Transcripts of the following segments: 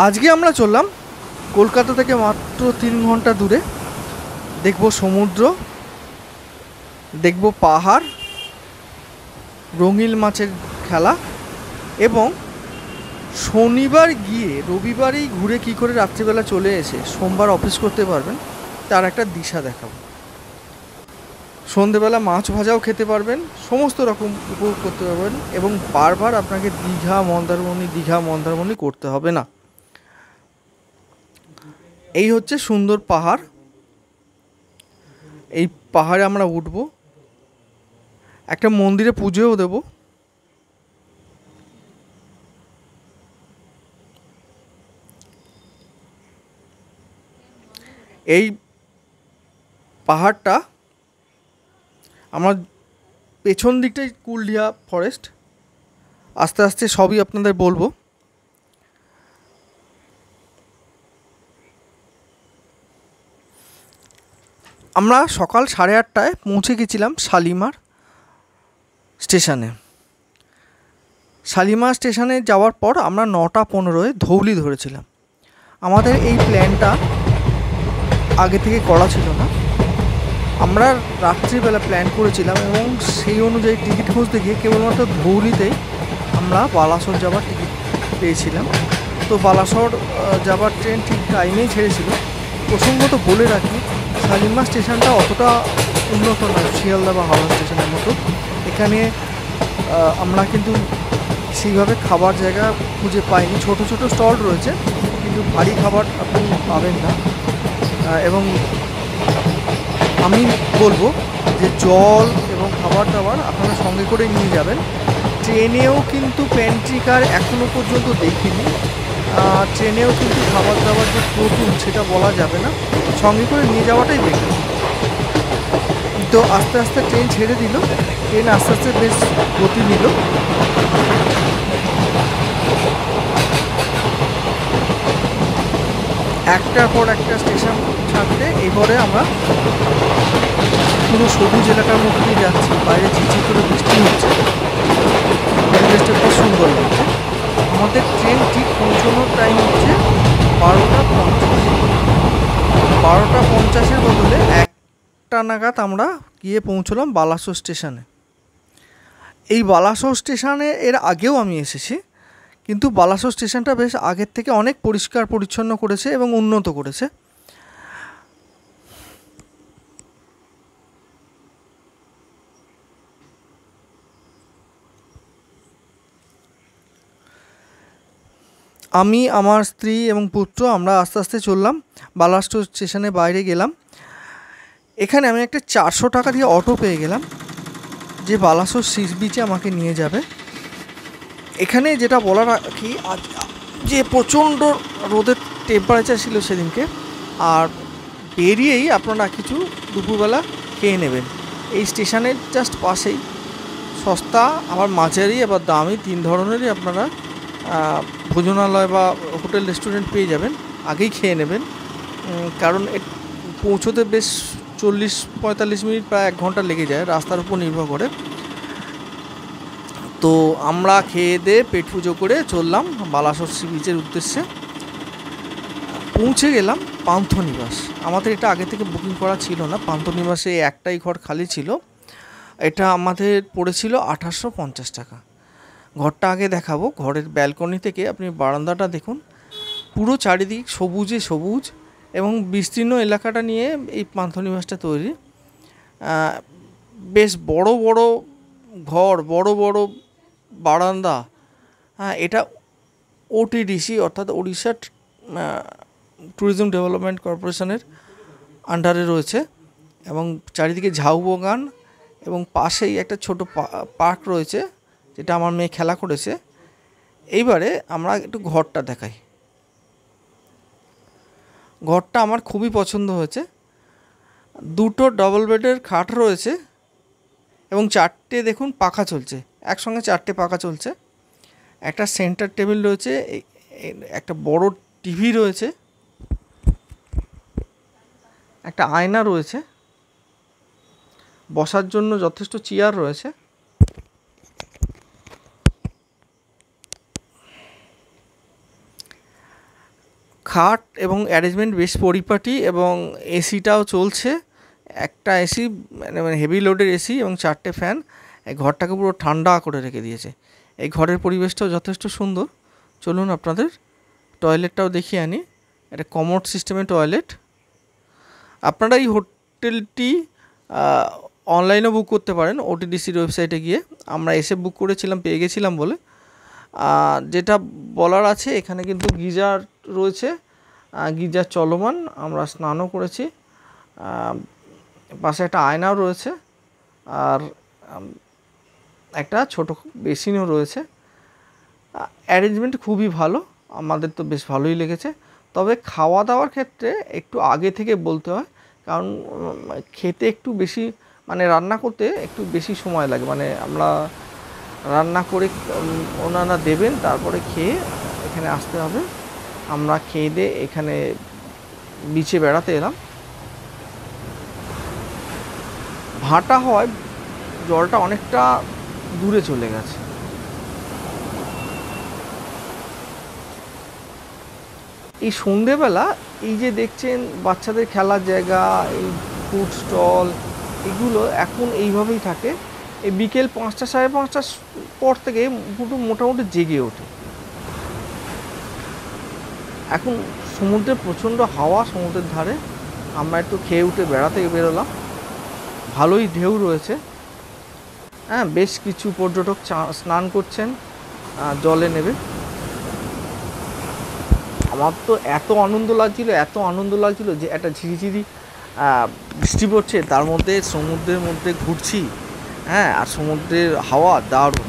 আজকে আমরা চললাম কলকাতা থেকে মাত্র 3 ঘন্টা দূরে। দেখব সমুদ্র, দেখব পাহাড়, রঙিন মাছের খেলা এবং শনিবার গিয়ে রবিবারেই ঘুরে কী করে রাত্রিবেলা চলে এসে সোমবার অফিস করতে পারবেন তার একটা দিশা দেখাবো। সন্ধেবেলা মাছ ভাজাও খেতে পারবেন, সমস্ত রকম উপভোগ করতে পারবেন এবং বারবার আপনাকে দীঘা মন্দারমণি করতে হবে না। এই হচ্ছে সুন্দর পাহাড়, এই পাহাড়ে আমরা উঠব, একটা মন্দিরে পুজোও দেব। এই পাহাড়টা আমার পেছন দিকটাই কুলডিহা ফরেস্ট। আস্তে আস্তে সবই আপনাদের বলবো। আমরা সকাল 8:30টায় পৌঁছে গেছিলাম শালিমার স্টেশনে। শালিমার স্টেশনে যাওয়ার পর আমরা 9:15-এ ধৌলি ধরেছিলাম। আমাদের এই প্ল্যানটা আগে থেকে করা ছিল না, আমরা রাত্রিবেলা প্ল্যান করেছিলাম এবং সেই অনুযায়ী টিকিট খুঁজতে গিয়ে কেবলমাত্র ধৌলিতেই আমরা বালাসোর যাওয়ার টিকিট পেয়েছিলাম। তো বালাসোর যাওয়ার ট্রেন ঠিক টাইমেই ছেড়েছিল। প্রসঙ্গত বলে রাখি, শালিমার স্টেশনটা অতটা উন্নত নয় শিয়ালদা বা হাওড়া স্টেশনের মতো। এখানে আমরা কিন্তু সেইভাবে খাবার জায়গা খুঁজে পাইনি। ছোট ছোট স্টল রয়েছে কিন্তু ভারী খাবার আপনি পাবেন না। এবং আমি বলবো যে জল এবং খাবার দাবার আপনারা সঙ্গে করে নিয়ে যাবেন। ট্রেনেও কিন্তু প্যান্ট্রি কার এখনও পর্যন্ত দেখিনি। ট্রেনেও কিন্তু খাবার দাবার যে প্রচুর সেটা বলা যাবে না, সঙ্গে করে নিয়ে যাওয়াটাই বেটার। তো আস্তে আস্তে ট্রেন ছেড়ে দিল, ট্রেন আস্তে আস্তে বেশ গতি নিল। একটার পর একটা স্টেশন ছাড়তে এবারে আমরা পুরো সবুজ এলাকার মধ্যে দিয়ে যাচ্ছি। বাইরে ঝিঝি করে বৃষ্টি হচ্ছে, পরিবেশটা খুব সুন্দর লাগছে। আমাদের ট্রেন ঠিক পৌঁছানোর টাইম হচ্ছে 12:50। 12:50-এর বদলে 1টা নাগাদ আমরা গিয়ে পৌঁছলাম বালাসোর স্টেশনে। এই বালাসোর স্টেশনে এর আগেও আমি এসেছি, কিন্তু বালাসোর স্টেশনটা বেশ আগের থেকে অনেক পরিষ্কার পরিচ্ছন্ন করেছে এবং উন্নত করেছে। আমি, আমার স্ত্রী এবং পুত্র আমরা আস্তে আস্তে চললাম, বালাসোর স্টেশনে বাইরে গেলাম। এখানে আমি একটা 400 টাকা দিয়ে অটো পেয়ে গেলাম যে বালাসোর সি বিচে আমাকে নিয়ে যাবে। এখানে যেটা বলার কি, যে প্রচণ্ড রোদের টেম্পারেচার ছিল সেদিনকে, আর বেরিয়েই আপনারা কিছু দুপুরবেলা খেয়ে নেবেন। এই স্টেশনের জাস্ট পাশেই সস্তা আবার মাঝারি আবার দামি 3 ধরনেরই আপনারা ভোজনালয় বা হোটেল রেস্টুরেন্ট পেয়ে যাবেন। আগেই খেয়ে নেবেন, কারণ পৌঁছোতে বেশ 40-45 মিনিট, প্রায় 1 ঘন্টা লেগে যায়, রাস্তার উপর নির্ভর করে। তো আমরা খেয়ে দিয়ে পেট পুজো করে চললাম বালাসোর সি বিচের উদ্দেশ্যে। পৌঁছে গেলাম পান্থনিবাস। আমাদের এটা আগে থেকে বুকিং করা ছিল না, পান্থনিবাসে একটাই ঘর খালি ছিল। এটা আমাদের পড়েছিল 1850 টাকা। ঘরটা আগে দেখাবো। ঘরের ব্যালকনি থেকে আপনি বারান্দাটা দেখুন, পুরো চারিদিক সবুজে সবুজ এবং বিস্তীর্ণ এলাকাটা নিয়ে এই পান্থনিবাসটা তৈরি। বেশ বড় বড় ঘর, বড় বড় বারান্দা। এটা ওটিডিসি অর্থাৎ ওড়িশা ট্যুরিজম ডেভেলপমেন্ট কর্পোরেশনের আন্ডারে রয়েছে এবং চারিদিকে ঝাউ বাগান এবং পাশেই একটা ছোট পার্ক রয়েছে যেটা আমার মেয়ে খেলা করেছে। এইবারে আমরা একটু ঘরটা দেখাই। ঘরটা আমার খুবই পছন্দ হয়েছে। 2টো ডবল বেডের খাট রয়েছে এবং 4টে দেখুন পাখা চলছে, একসঙ্গে 4টে পাখা চলছে। একটা সেন্টার টেবিল রয়েছে, একটা বড় টিভি রয়েছে, একটা আয়না রয়েছে, বসার জন্য যথেষ্ট চেয়ার রয়েছে। খাট এবং অ্যারেঞ্জমেন্ট বেশ পরিপাটি এবং এসিটাও চলছে। একটা এসি মানে হেভি লোডের এসি এবং 4টে ফ্যান এই ঘরটাকে পুরো ঠান্ডা করে রেখে দিয়েছে। এই ঘরের পরিবেশটাও যথেষ্ট সুন্দর। চলুন আপনাদের টয়লেটটাও দেখিয়ে আনি। এটা কমোড সিস্টেমের টয়লেট। আপনারা এই হোটেলটি অনলাইনেও বুক করতে পারেন ওটিডিসির ওয়েবসাইটে গিয়ে। আমরা এসে বুক করেছিলাম, পেয়ে গেছিলাম বলে। যেটা বলার আছে, এখানে কিন্তু গিজার রয়েছে, গিজার চলমান, আমরা স্নানও করেছি। পাশে একটা আয়নাও রয়েছে আর একটা ছোট বেসিনও রয়েছে। অ্যারেঞ্জমেন্ট খুবই ভালো, আমাদের তো বেশ ভালোই লেগেছে। তবে খাওয়া দাওয়ার ক্ষেত্রে একটু আগে থেকে বলতে হয়, কারণ খেতে একটু বেশি মানে রান্না করতে একটু বেশি সময় লাগে। মানে আমরা রান্না করে ওনারা দেবেন, তারপরে খেয়ে এখানে আসতে হবে। আমরা খেয়ে দিয়ে এখানে বিচে বেড়াতে এলাম। ভাটা হওয়ায় জলটা অনেকটা দূরে চলে গেছে। এই সন্ধেবেলা এই যে দেখছেন বাচ্চাদের খেলার জায়গা, এই ফুড স্টল, এগুলো এখন এইভাবেই থাকে। এই বিকেল 5টা সাড়ে 5টার পর থেকে পুরো মোটামুটি জেগে ওঠে। এখন সমুদ্রে প্রচণ্ড হাওয়া, সমুদ্রের ধারে আমরা একটু খেয়ে উঠে বেড়াতে বেরোলাম। ভালোই ঢেউ রয়েছে। হ্যাঁ, বেশ কিছু পর্যটক স্নান করছেন, জলে নেবে। আমার তো এত আনন্দ লাগছিল যে একটা ঝিরিঝিরি বৃষ্টি পড়ছে, তার মধ্যে সমুদ্রের মধ্যে ঘুরছি। হ্যাঁ, আর সমুদ্রের হাওয়া দারুণ।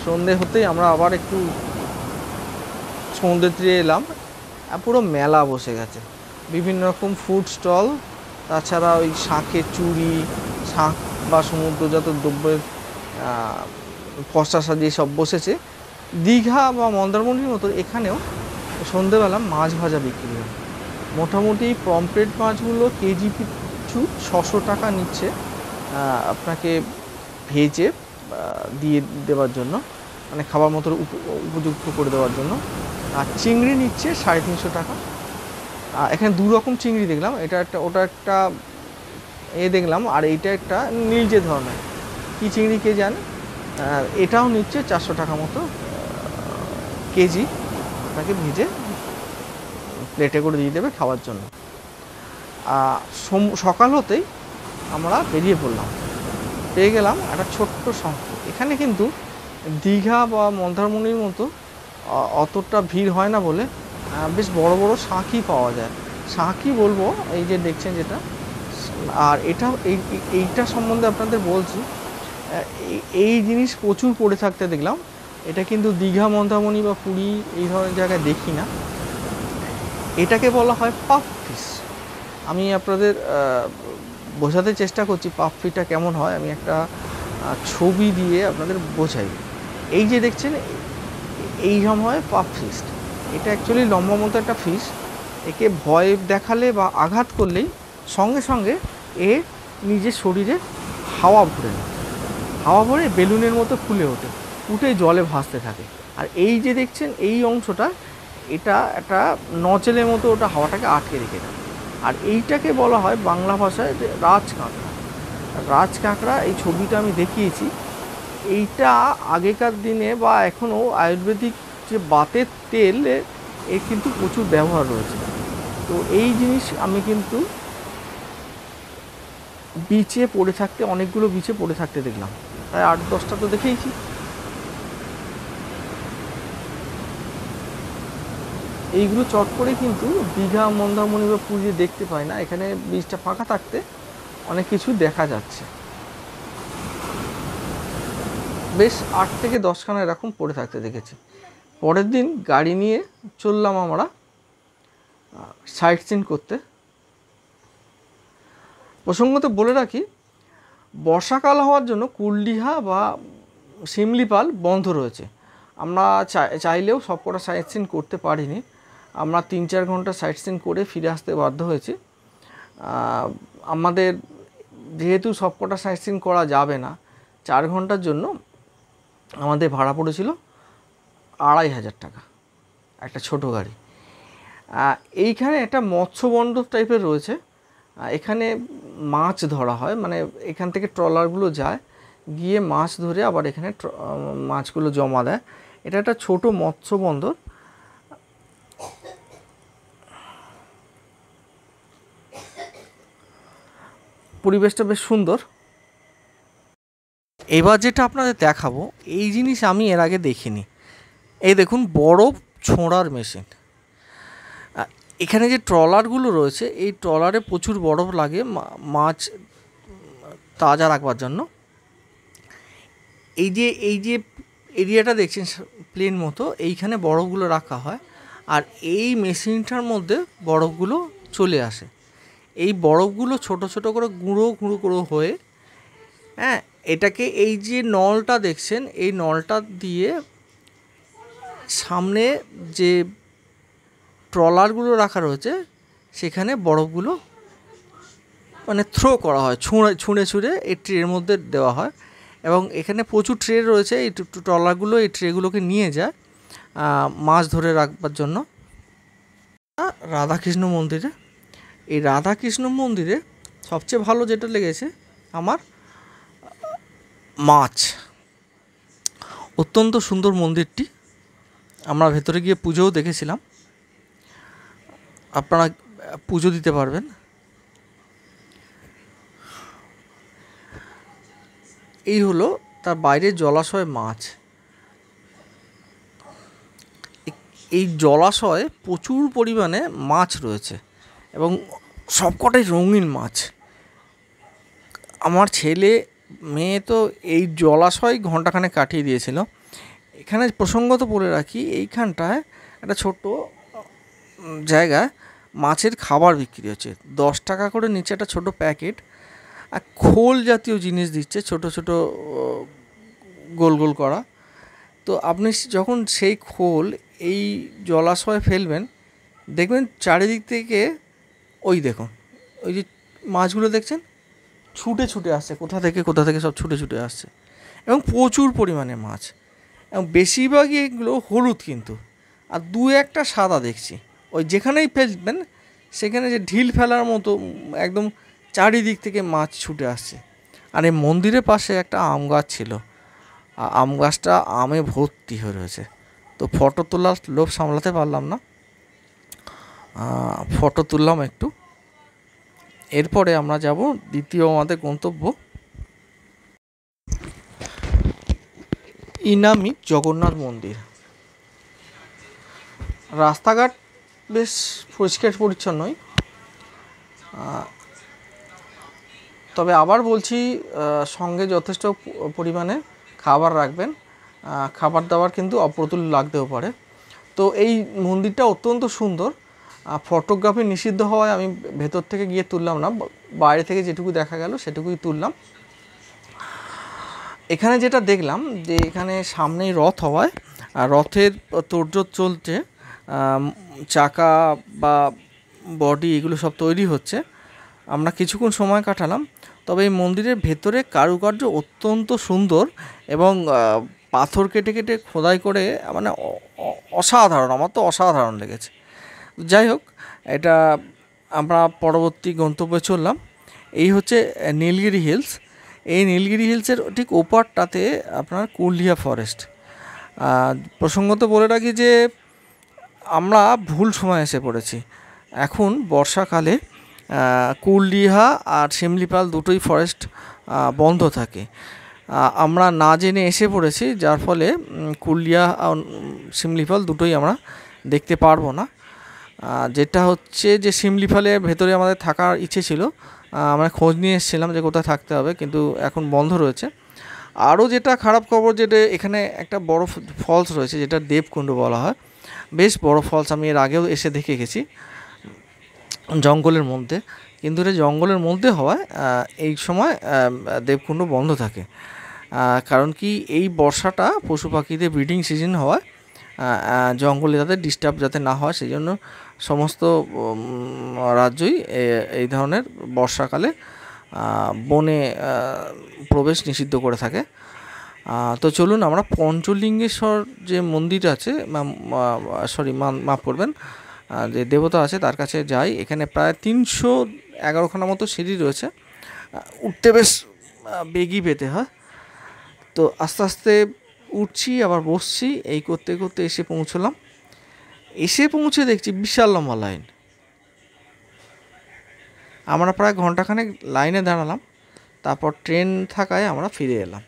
সন্ধে হতেই আমরা আবার একটু সমুদ্রের তীরে এলাম। পুরো মেলা বসে গেছে, বিভিন্ন রকম ফুড স্টল, তাছাড়া ওই শাঁখের চুড়ি, শাঁখ বা সমুদ্রজাত দ্রব্যের পসরা সাজিয়ে সব বসেছে। দীঘা বা মন্দারমণির মতো এখানেও সন্ধেবেলা মাছ ভাজা বিক্রি হয়। মোটামুটি পমফ্রেট মাছগুলো কেজি পিছু 600 টাকা নিচ্ছে আপনাকে ভেজে দিয়ে দেওয়ার জন্য, মানে খাবার মতো উপযুক্ত করে দেওয়ার জন্য। আর চিংড়ি নিচ্ছে 350 টাকা। এখানে দু রকম চিংড়ি দেখলাম, ওটা একটা দেখলাম, আর এইটা একটা নীলজে ধরনের, কী চিংড়ি কে জানে। এটাও নিচ্ছে 400 টাকা মতো কেজি, আপনাকে ভেজে প্লেটে করে দিয়ে দেবে খাওয়ার জন্য। সকাল হতেই আমরা বেরিয়ে পড়লাম, পেয়ে গেলাম একটা ছোট্ট শঙ্খ। এখানে কিন্তু দীঘা বা মন্দারমণির মতো অতটা ভিড় হয় না বলে বেশ বড় বড় শাঁখই পাওয়া যায়। শাঁখই বলবো, এই যে দেখছেন যেটা। আর এইটা সম্বন্ধে আপনাদের বলছি, এই জিনিস প্রচুর পড়ে থাকতে দেখলাম। এটা কিন্তু দীঘা, মন্দারমণি বা পুরী এই ধরনের জায়গায় দেখি না। এটাকে বলা হয় পাফ ফিশ। আমি আপনাদের বোঝাতে চেষ্টা করছি পাফ ফিশটা কেমন হয়। আমি একটা ছবি দিয়ে আপনাদের বোঝাই। এই যে দেখছেন, এইরকম হয় পাফ ফিশ। এটা অ্যাকচুয়ালি লম্বা মতো একটা ফিশ। একে ভয় দেখালে বা আঘাত করলেই সঙ্গে সঙ্গে এ নিজের শরীরে হাওয়া ভরে বেলুনের মতো ফুলে উঠে জলে ভাসতে থাকে। আর এই যে দেখছেন এই অংশটা, এটা একটা নচেলের মতো, ওটা হাওয়াটাকে আটকে রেখে দেয়। আর এইটাকে বলা হয় বাংলা ভাষায় রাজ কাঁকড়া। এই ছবিটা আমি দেখিয়েছি। এইটা আগেকার দিনে বা এখনও আয়ুর্বেদিক যে বাতের তেল, এর কিন্তু প্রচুর ব্যবহার রয়েছে। তো এই জিনিস আমি কিন্তু অনেকগুলো বিচে পড়ে থাকতে দেখলাম, প্রায় 8-10টা তো দেখেইছি। এইগুলো চট করে কিন্তু দীঘা, মন্দারমণি বা পুরী দেখতে পাই না। এখানে বিচটা ফাঁকা থাকতে অনেক কিছু দেখা যাচ্ছে। বেশ 8 থেকে 10খানা এরকম পড়ে থাকতে দেখেছি। পরের দিন গাড়ি নিয়ে চললাম আমরা সাইট সিন করতে। প্রসঙ্গত বলে রাখি, বর্ষাকাল হওয়ার জন্য কুলডিহা বা শিমলিপাল বন্ধ রয়েছে। আমরা চাইলেও সবকটা সাইট সিন করতে পারিনি। আমরা 3-4 ঘন্টা সাইট সিন করে ফিরে আসতে বাধ্য হয়েছি। আমাদের যেহেতু সবকটা সাইট সিন করা যাবে না, 4 ঘন্টার জন্য আমাদের ভাড়া পড়েছিল 2500 টাকা, একটা ছোট গাড়ি। এইখানে একটা মৎস্য বন্দর টাইপের রয়েছে, এখানে মাছ ধরা হয়, মানে এখান থেকে ট্রলারগুলো যায়, গিয়ে মাছ ধরে আবার এখানে মাছগুলো জমা দেয়। এটা একটা ছোট মৎস্য বন্দর। পরিবেশটা বেশ সুন্দর। এবার যেটা আপনাদের দেখাবো, এই জিনিস আমি এর আগে দেখিনি। এই দেখুন, বরফ ছোঁড়ার মেশিন। এখানে যে ট্রলারগুলো রয়েছে, এই ট্রলারে প্রচুর বরফ লাগে মাছ তাজা রাখবার জন্য। এই যে এরিয়াটা দেখছেন প্লেন মতো, এইখানে বরফগুলো রাখা হয়, আর এই মেশিনটার মধ্যে বরফগুলো চলে আসে। এই বরফগুলো ছোট ছোট করে গুঁড়ো গুঁড়ো গুঁড়ো হয়ে, হ্যাঁ, এটাকে এই যে নলটা দেখছেন, এই নলটা দিয়ে সামনে যে ট্রলারগুলো রাখা রয়েছে সেখানে বরফগুলো মানে থ্রো করা হয়, ছুঁড়ে ছুঁড়ে এই ট্রের মধ্যে দেওয়া হয়। এবং এখানে প্রচুর ট্রে রয়েছে, এই ট্রলারগুলো এই ট্রেগুলোকে নিয়ে যায় মাছ ধরে রাখবার জন্য। রাধাকৃষ্ণ মন্দিরে, এই রাধাকৃষ্ণ মন্দিরে সবচেয়ে ভালো যেটা লেগেছে আমার, মাছ। অত্যন্ত সুন্দর মন্দিরটি, আমরা ভেতরে গিয়ে পুজোও দেখেছিলাম, আপনারা পুজো দিতে পারবেন। এই হলো তার বাইরে জলাশয় মাছ। এই জলাশয়ে প্রচুর পরিমাণে মাছ রয়েছে এবং সবকটাই রঙিন মাছ। আমার ছেলে মেয়ে তো এই জলাশয় ঘন্টাখানেক কাটিয়ে দিয়েছিল। এখানে প্রসঙ্গত বলে রাখি, এইখানটায় একটা ছোট্ট জায়গায় মাছের খাবার বিক্রি হচ্ছে। 10 টাকা করে নিচে একটা ছোটো প্যাকেট, আর খোল জাতীয় জিনিস দিচ্ছে, ছোট ছোট গোল গোল করা। তো আপনি যখন সেই খোল এই জলাশয়ে ফেলবেন, দেখবেন চারিদিক থেকে ওই দেখুন, ওই যে মাছগুলো দেখছেন ছুটে ছুটে আসছে, কোথা থেকে সব ছুটে ছুটে আসছে, এবং প্রচুর পরিমাণে মাছ, এবং বেশিরভাগই এগুলো হলুদ, কিন্তু আর দু একটা সাদা দেখছি। ওই যেখানেই ফেলবেন সেখানে যে ঢিল ফেলার মতো একদম চারিদিক থেকে মাছ ছুটে আসছে। আর এই মন্দিরের পাশে একটা আম গাছ ছিল, আম গাছটা আমে ভর্তি হয়ে রয়েছে। তো ফটো তোলার লোভ সামলাতে পারলাম না, ফটো তুললাম একটু। এরপরে আমরা যাব দ্বিতীয় আমাদের গন্তব্য, ইনামি জগন্নাথ মন্দির। রাস্তাঘাট বেশ পরিষ্কার পরিচ্ছন্নই, তবে আবার বলছি, সঙ্গে যথেষ্ট পরিমাণে খাবার রাখবেন। খাবার দাবার কিন্তু অপ্রতুল লাগতেও পারে। তো এই মন্দিরটা অত্যন্ত সুন্দর। ফটোগ্রাফি নিষিদ্ধ হওয়ায় আমি ভেতর থেকে গিয়ে তুললাম না, বাইরে থেকে যেটুকু দেখা গেল সেটুকুই তুললাম। এখানে যেটা দেখলাম যে এখানে সামনেই রথ হওয়ায় রথের তোড়জোড় চলছে, চাকা বা বডি এগুলো সব তৈরি হচ্ছে। আমরা কিছুক্ষণ সময় কাটালাম। তবে এই মন্দিরের ভেতরে কারুকার্য অত্যন্ত সুন্দর এবং পাথর কেটে কেটে খোদাই করে, মানে অসাধারণ, আমার তো অসাধারণ লেগেছে। যাই হোক, এটা আমরা পরবর্তী গন্তব্যে চললাম। এই হচ্ছে নীলগিরি হিলস। এই নীলগিরি হিলসের ঠিক ওপারটাতে আপনার কুলডিহা ফরেস্ট। প্রসঙ্গত বলে রাখি যে আমরা ভুল সময় এসে পড়েছি। এখন বর্ষাকালে কুলডিহা আর শিমলিপাল দুটোই ফরেস্ট বন্ধ থাকে। আমরা না জেনে এসে পড়েছি, যার ফলে কুলডিহা আর শিমলিপাল দুটোই আমরা দেখতে পারবো না। যেটা হচ্ছে যে শিমলিপালের ভেতরে আমাদের থাকার ইচ্ছে ছিল, আমরা খোঁজ নিয়ে এসেছিলাম যে কোথায় থাকতে হবে, কিন্তু এখন বন্ধ রয়েছে। আরও যেটা খারাপ খবর, যেটা এখানে একটা বড় ফলস রয়েছে যেটা দেবকুণ্ড বলা হয়, বেশ বড় ফলস। আমি এর আগেও এসে দেখে গেছি জঙ্গলের মধ্যে, কিন্তু এটা জঙ্গলের মধ্যে হওয়ায় এই সময় দেবকুণ্ড বন্ধ থাকে। কারণ কি, এই বর্ষাটা পশু পাখিদের ব্রিডিং সিজন হওয়ায় জঙ্গলে তাদের ডিস্টার্ব যাতে না হয়, সেই জন্য সমস্ত রাজ্যই এই ধরনের বর্ষাকালে বনে প্রবেশ নিষিদ্ধ করে থাকে। তো চলুন আমরা পঞ্চলিঙ্গেশ্বর যে মন্দির আছে, মাফ করবেন, যে দেবতা আছে তার কাছে যাই। এখানে প্রায় 311খানা মতো সিঁড়ি রয়েছে, উঠতে বেশ বেগই পেতে হয়। তো আস্তে আস্তে উঠছি আবার বসছি, এই করতে করতে এসে পৌঁছলাম। এসে পৌঁছে দেখছি বিশাল লম্বা লাইন। আমরা প্রায় ঘন্টাখানেক লাইনে দাঁড়ালাম, তারপর ট্রেন থাকায় আমরা ফিরে এলাম।